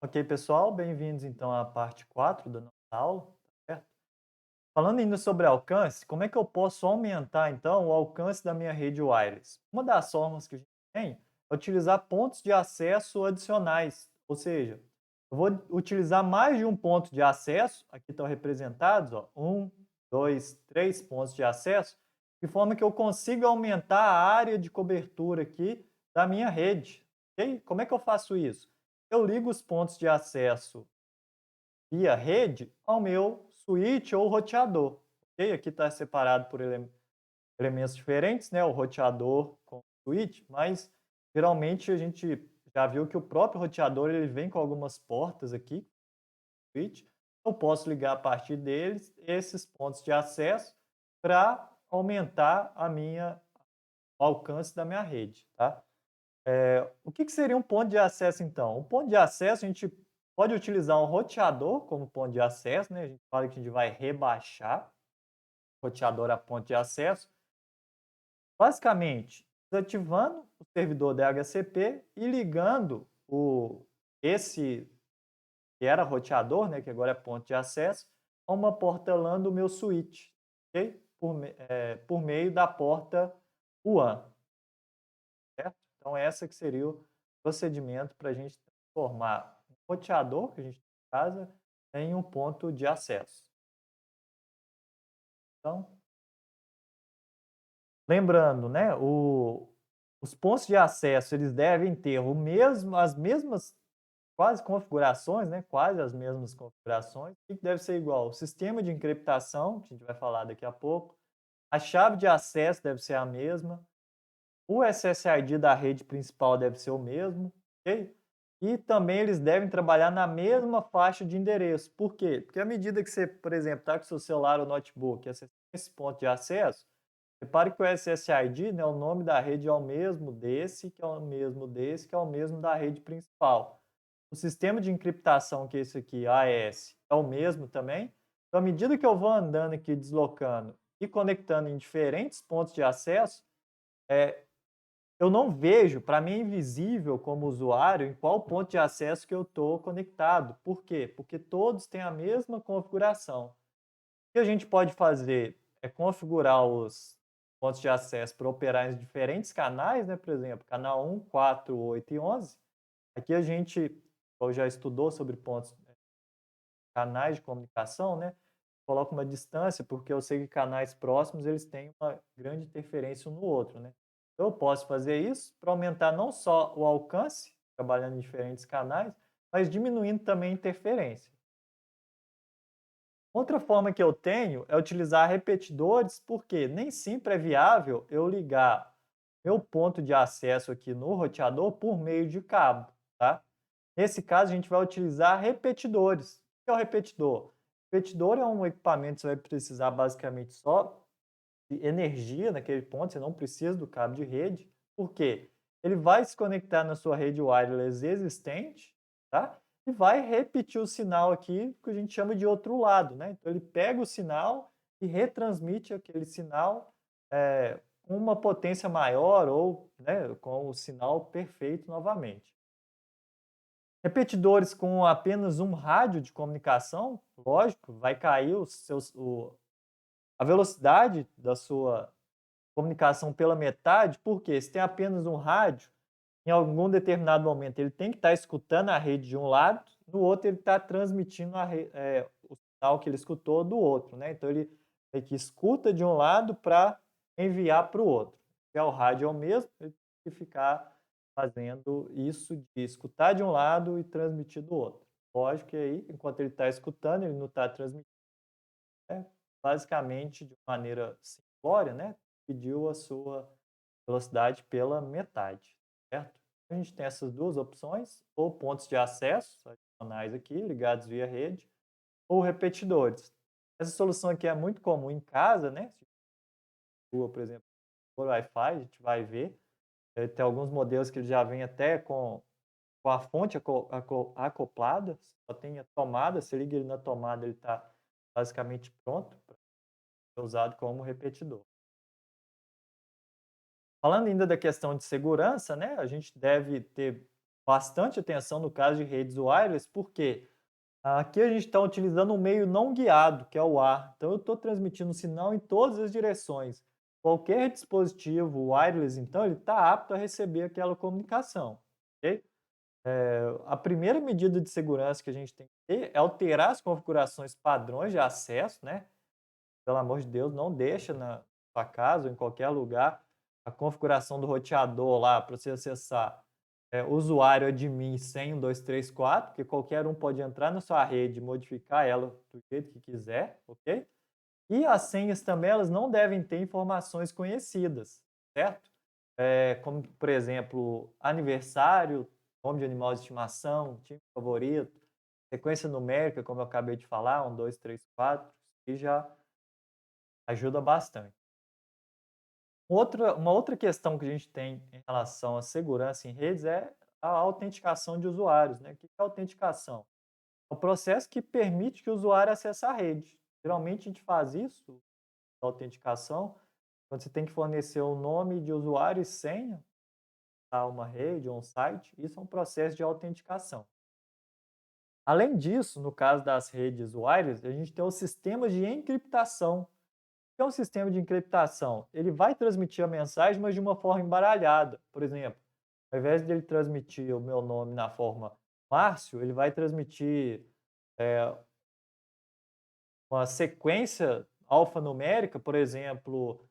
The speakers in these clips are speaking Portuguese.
Ok, pessoal, bem-vindos então à parte 4 da nossa aula, tá certo? Falando ainda sobre alcance, como é que eu posso aumentar então o alcance da minha rede wireless? Uma das formas que a gente tem é utilizar pontos de acesso adicionais, ou seja, eu vou utilizar mais de um ponto de acesso, aqui estão representados, ó, um, dois, três pontos de acesso, de forma que eu consiga aumentar a área de cobertura aqui da minha rede, ok? Como é que eu faço isso? Eu ligo os pontos de acesso via rede ao meu switch ou roteador, ok? Aqui está separado por elementos diferentes, né? O roteador com o switch, mas geralmente a gente já viu que o próprio roteador ele vem com algumas portas aqui, switch. Eu posso ligar a partir deles esses pontos de acesso para aumentar o alcance da minha rede, tá? O que seria um ponto de acesso, então? Um ponto de acesso, a gente pode utilizar um roteador como ponto de acesso, né? A gente fala que a gente vai rebaixar o roteador a ponto de acesso. Basicamente, desativando o servidor DHCP e ligando esse que era roteador, né, que agora é ponto de acesso, a uma porta LAN do meu switch, ok? Por meio da porta WAN, certo? Então, essa que seria o procedimento para a gente transformar um roteador que a gente tem em casa em um ponto de acesso. Então, lembrando, né, os pontos de acesso eles devem ter as mesmas quase configurações, né, quase as mesmas configurações. O que deve ser igual? O sistema de encriptação, que a gente vai falar daqui a pouco, a chave de acesso deve ser a mesma, o SSID da rede principal deve ser o mesmo, ok? E também eles devem trabalhar na mesma faixa de endereço. Por quê? Porque à medida que você, por exemplo, está com o seu celular ou notebook e acessando esse ponto de acesso, repare que o SSID, né, o nome da rede é o mesmo desse, que é o mesmo desse, que é o mesmo da rede principal. O sistema de encriptação, que é esse aqui, AES, é o mesmo também. Então, à medida que eu vou andando aqui, deslocando e conectando em diferentes pontos de acesso, eu não vejo, para mim é invisível como usuário, em qual ponto de acesso que eu estou conectado. Por quê? Porque todos têm a mesma configuração. O que a gente pode fazer é configurar os pontos de acesso para operar em diferentes canais, né? Por exemplo, canal 1, 4, 8 e 11. Aqui a gente já estudou sobre canais de comunicação, né? Coloca uma distância, porque eu sei que canais próximos eles têm uma grande interferência um no outro, né? Então eu posso fazer isso para aumentar não só o alcance, trabalhando em diferentes canais, mas diminuindo também a interferência. Outra forma que eu tenho é utilizar repetidores, porque nem sempre é viável eu ligar meu ponto de acesso aqui no roteador por meio de cabo, tá? Nesse caso, a gente vai utilizar repetidores. O que é o repetidor? Repetidor é um equipamento que você vai precisar basicamente só de energia naquele ponto, você não precisa do cabo de rede. Por quê? Ele vai se conectar na sua rede wireless existente, tá? E vai repetir o sinal aqui, que a gente chama de outro lado, né? Então ele pega o sinal e retransmite aquele sinal com uma potência maior ou, né, com o sinal perfeito novamente. Repetidores com apenas um rádio de comunicação, lógico, vai cair a velocidade da sua comunicação pela metade, porque se tem apenas um rádio, em algum determinado momento ele tem que estar escutando a rede de um lado, no outro ele está transmitindo o sinal que ele escutou do outro, né? Então ele meio que escuta de um lado para enviar para o outro. Se o rádio é o mesmo, ele tem que ficar fazendo isso de escutar de um lado e transmitir do outro. Lógico que aí, enquanto ele está escutando, ele não está transmitindo, né? Basicamente, de maneira simplória, né? Pediu a sua velocidade pela metade, certo? A gente tem essas duas opções, ou pontos de acesso adicionais aqui, ligados via rede, ou repetidores. Essa solução aqui é muito comum em casa, né? Se for, por exemplo, por Wi-Fi, a gente vai ver. Tem alguns modelos que ele já vem até com a fonte acoplada, só tem a tomada, você liga ele na tomada, ele está basicamente pronto para ser usado como repetidor. Falando ainda da questão de segurança, né, a gente deve ter bastante atenção no caso de redes wireless, porque aqui a gente está utilizando um meio não guiado, que é o ar. Então eu estou transmitindo sinal em todas as direções. Qualquer dispositivo wireless, então, ele está apto a receber aquela comunicação, ok? A primeira medida de segurança que a gente tem que ter é alterar as configurações padrões de acesso, né? Pelo amor de Deus, não deixa na sua casa ou em qualquer lugar a configuração do roteador lá para você acessar usuário admin 100, 1, 2, 3, 4, porque qualquer um pode entrar na sua rede e modificar ela do jeito que quiser, ok? E as senhas também, elas não devem ter informações conhecidas, certo? Como, por exemplo, aniversário, nome de animal de estimação, time favorito, sequência numérica, como eu acabei de falar, 1, 2, 3, 4, e já ajuda bastante. Uma outra questão que a gente tem em relação à segurança em redes é a autenticação de usuários, né? O que é autenticação? É o processo que permite que o usuário acesse a rede. Geralmente a gente faz isso, a autenticação, quando você tem que fornecer o nome de usuário e senha a uma rede ou um site, isso é um processo de autenticação. Além disso, no caso das redes wireless, a gente tem os sistemas de encriptação. O que é um sistema de encriptação? Ele vai transmitir a mensagem, mas de uma forma embaralhada. Por exemplo, ao invés de ele transmitir o meu nome na forma Márcio, ele vai transmitir uma sequência alfanumérica, por exemplo,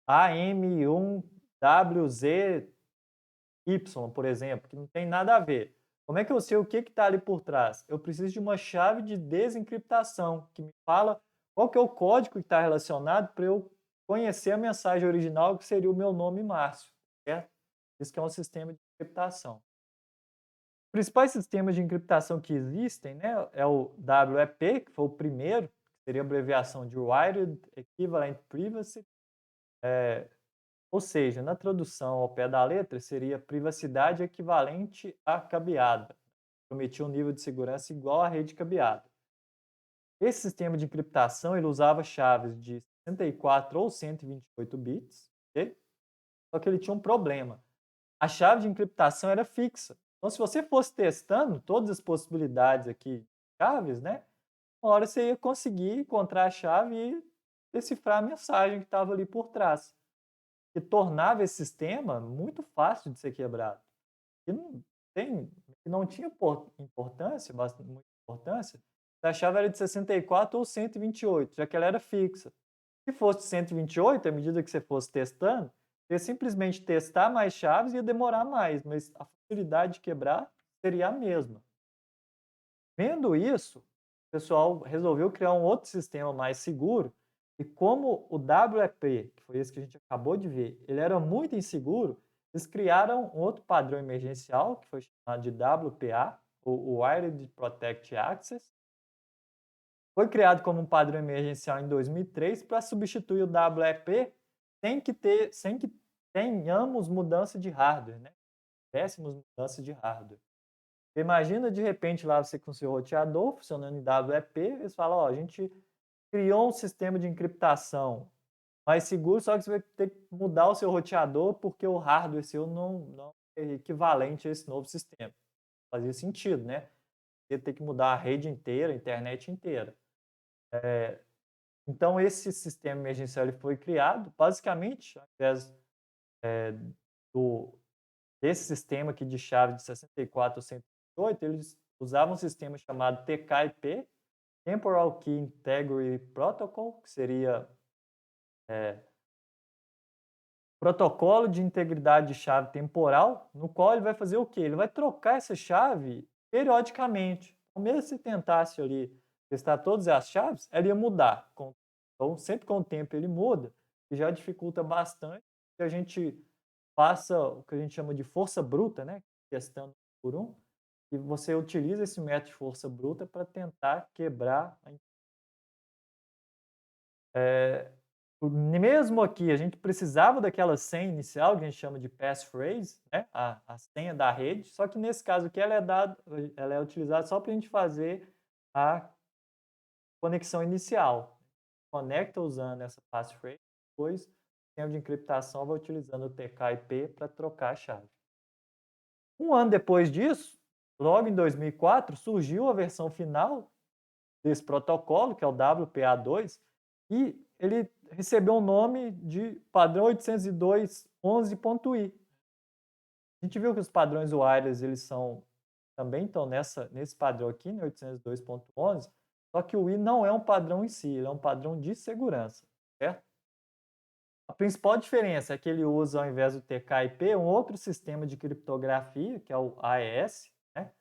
AM1WZY, por exemplo, que não tem nada a ver. Como é que eu sei o que está ali por trás? Eu preciso de uma chave de desencriptação que me fala qual que é o código que está relacionado para eu conhecer a mensagem original, que seria o meu nome Márcio, certo? Isso que é um sistema de encriptação. Os principais sistemas de encriptação que existem, né, é o WEP, que foi o primeiro, que seria a abreviação de Wired Equivalent Privacy, ou seja, na tradução ao pé da letra, seria privacidade equivalente à cabeada. Prometia um nível de segurança igual à rede cabeada. Esse sistema de encriptação ele usava chaves de 64 ou 128 bits, ok? Só que ele tinha um problema. A chave de encriptação era fixa. Então, se você fosse testando todas as possibilidades aqui de chaves, né? Uma hora você ia conseguir encontrar a chave e decifrar a mensagem que estava ali por trás, que tornava esse sistema muito fácil de ser quebrado. E não tinha importância, muita importância, se a chave era de 64 ou 128, já que ela era fixa. Se fosse 128, à medida que você fosse testando, você ia simplesmente testar mais chaves e ia demorar mais, mas a facilidade de quebrar seria a mesma. Vendo isso, o pessoal resolveu criar um outro sistema mais seguro, e como o WEP, que foi esse que a gente acabou de ver, ele era muito inseguro, eles criaram um outro padrão emergencial, que foi chamado de WPA, o Wired Protect Access. Foi criado como um padrão emergencial em 2003 para substituir o WEP sem que tenhamos mudança de hardware, né? Tivéssemos mudança de hardware. Imagina de repente lá você com o seu roteador funcionando em WEP, eles falam, ó, a gente criou um sistema de encriptação mais seguro, só que você vai ter que mudar o seu roteador porque o hardware seu não é equivalente a esse novo sistema. Fazia sentido, né? Você ter que mudar a rede inteira, a internet inteira. Então esse sistema emergencial ele foi criado basicamente ao invés do desse sistema aqui de chave de 64 ou 128, eles usavam um sistema chamado TKIP, Temporal Key Integrity Protocol, que seria protocolo de integridade de chave temporal, no qual ele vai fazer o quê? Ele vai trocar essa chave periodicamente. Então, mesmo se tentasse ali testar todas as chaves, ela ia mudar. Então, sempre com o tempo ele muda, e já dificulta bastante que a gente faça o que a gente chama de força bruta, né? Testando por um, e você utiliza esse método de força bruta para tentar quebrar mesmo aqui, a gente precisava daquela senha inicial, que a gente chama de passphrase, né? A senha da rede, só que nesse caso aqui ela é utilizada só para a gente fazer a conexão inicial. Conecta usando essa passphrase, depois o sistema de encriptação vai utilizando o TK-IP para trocar a chave. Um ano depois disso, logo em 2004, surgiu a versão final desse protocolo, que é o WPA2, e ele recebeu o nome de padrão 802.11.i. A gente viu que os padrões wireless eles são também estão nesse padrão aqui, né, 802.11, só que o I não é um padrão em si, ele é um padrão de segurança, certo? A principal diferença é que ele usa, ao invés do TK/IP, um outro sistema de criptografia, que é o AES, né,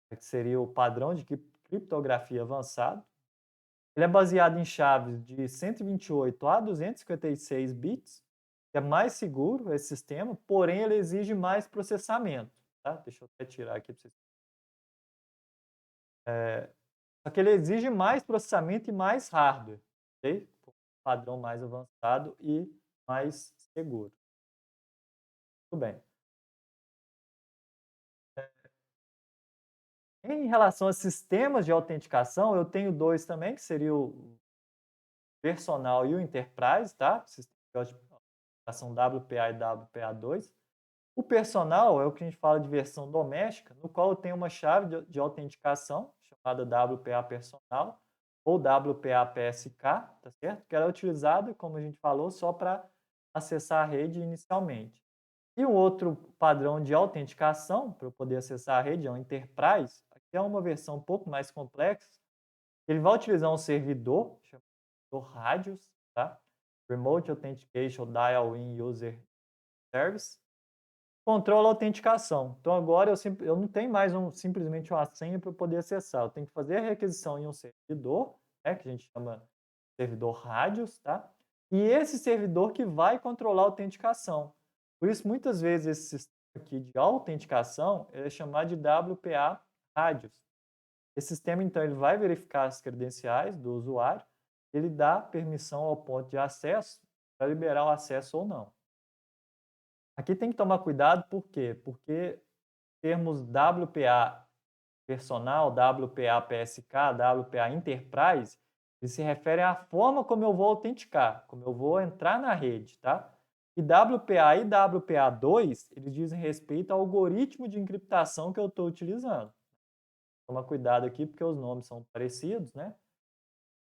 que seria o padrão de criptografia avançado. Ele é baseado em chaves de 128 a 256 bits, que é mais seguro esse sistema, porém ele exige mais processamento, tá? Deixa eu até tirar aqui para vocês. Só que ele exige mais processamento e mais hardware, ok? Padrão mais avançado e mais seguro. Tudo bem. Em relação a sistemas de autenticação, eu tenho dois também, que seria o Personal e o Enterprise, tá? Sistema de autenticação WPA e WPA2. O Personal é o que a gente fala de versão doméstica, no qual eu tenho uma chave de autenticação, chamada WPA Personal, ou WPA PSK, tá certo? Que ela é utilizada, como a gente falou, só para acessar a rede inicialmente. E um outro padrão de autenticação, para eu poder acessar a rede, é o Enterprise. Aqui é uma versão um pouco mais complexa. Ele vai utilizar um servidor, chamado Radius, tá? Remote Authentication Dial-in User Service. Controla a autenticação. Então agora eu não tenho mais simplesmente uma senha para poder acessar. Eu tenho que fazer a requisição em um servidor, né, que a gente chama servidor Radius, tá? E esse servidor que vai controlar a autenticação. Por isso, muitas vezes, esse sistema aqui de autenticação é chamado de WPA Radius. Esse sistema, então, ele vai verificar as credenciais do usuário, ele dá permissão ao ponto de acesso para liberar o acesso ou não. Aqui tem que tomar cuidado, por quê? Porque termos WPA personal, WPA PSK, WPA Enterprise, eles se referem à forma como eu vou autenticar, como eu vou entrar na rede, tá? E WPA e WPA2, eles dizem respeito ao algoritmo de encriptação que eu estou utilizando. Toma cuidado aqui, porque os nomes são parecidos, né?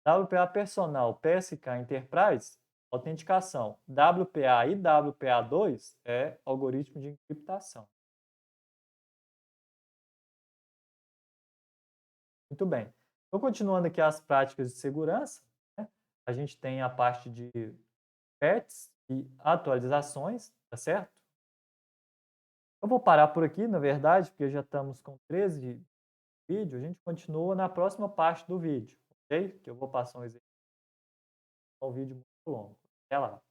WPA personal, PSK Enterprise, autenticação. WPA e WPA2 é algoritmo de encriptação. Muito bem. Então, continuando aqui as práticas de segurança, né? A gente tem a parte de patches e atualizações, tá certo? Eu vou parar por aqui, na verdade, porque já estamos com 13 vídeos. A gente continua na próxima parte do vídeo, ok? Que eu vou passar um exemplo. É um vídeo muito longo. Até lá.